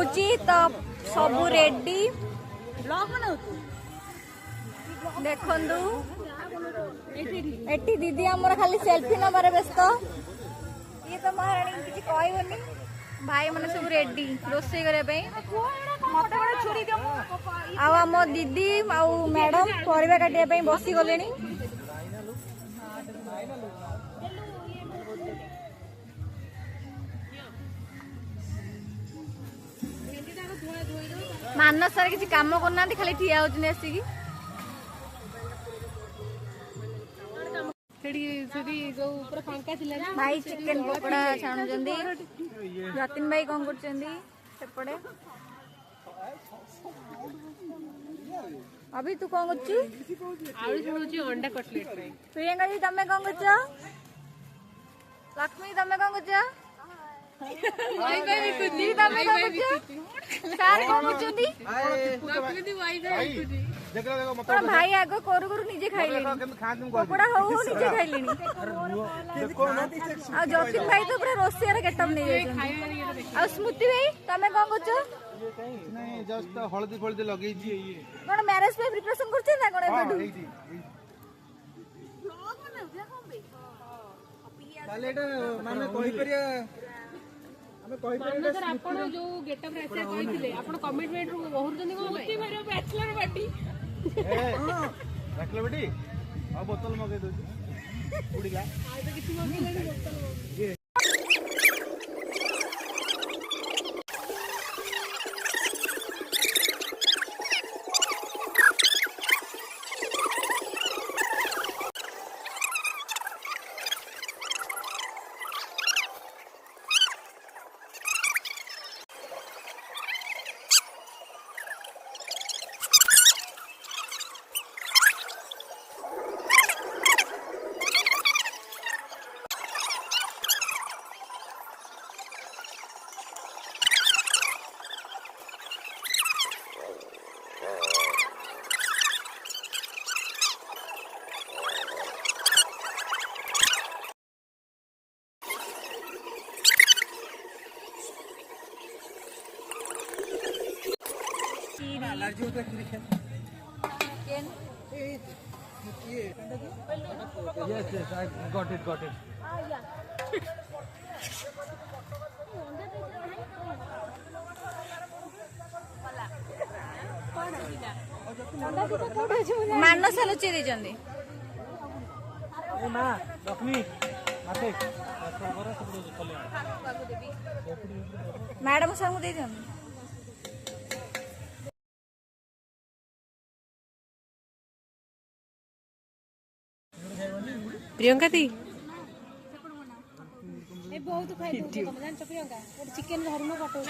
होची तो सब रेडी देखंदु एटी दीदी हमर खाली सेल्फी नबारे व्यस्त ये तो महारानी किछि कहबनी भाई माने सब रेडी रोसे करे पे मते बडे छुरी दियो आ हम दीदी आ मैडम परिबा काटिया पे बसी गलेनी मानस सर किसी काम करना खाली ठिया होती आसिकी भाई चिकेन पकोड़ा छाणुचंदी जतिन भाई कौन करचंदी सेपड़े अभी तू कौन करछु आलू छुणुची अंडा कटलेट प्रियंका जी तमे कौन करछ लक्ष्मी तमे कौन करछ वाई वाई विकुदी तमे कौन करछ सार कौन करचंदी लक्ष्मी वाई वाई विकुदी देखो देखो मत भाई आगो करू करू निजे खाइलेनी पकोड़ा हो निजे खाइलेनी आ जतिन भाई तो पूरा रोसियार गेटअप नै जाय आ स्मृति भाई तमे कौन करछ नहीं जस्ट हळदी फळदी लगेई छी ये कोन मैरिज पे प्रिपरेशन करछ ना कोन एबडू ताले एटा माने कहि परिया हमें कहि परिया सर आपण जो गेटअप रे से कहिथिले आपण कमिटमेंट रो बहुत जनी को स्मृति भाई रो बैचलर पार्टी बैचलर बेटी आ बोतल मगे दो उड़ी गया आ तो किछि मगे बोतल एलर्जी होता है chicken yes yes I got it मानस लुचि देचंदी ए मां लक्ष्मी माते मैडम संग दे दियन प्रियंका दी ए बहुत खाइ दो तम जान प्रियंका चिकन घर में पटो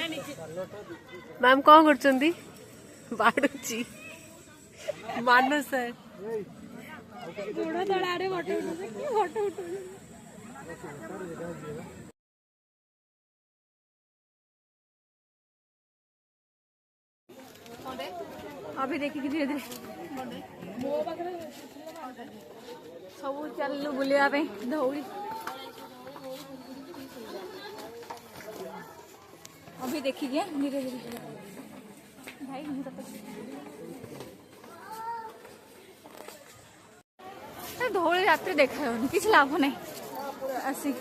मैम कौन करचंदी बाडुची मानस सर गोड़ा तळा रे फोटो उठो अभी देखी धीरे धीरे सब चलू बुलिया धौली अभी देखिए धीरे धीरे भाई धौली रात देखा किसी लाभ नहीं आसी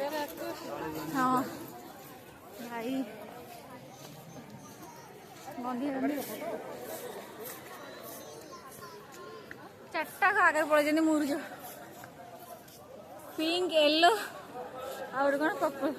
हाँ भाई चार्टा आगे पड़े मुरुज पिंक येलो और कौन पर्पल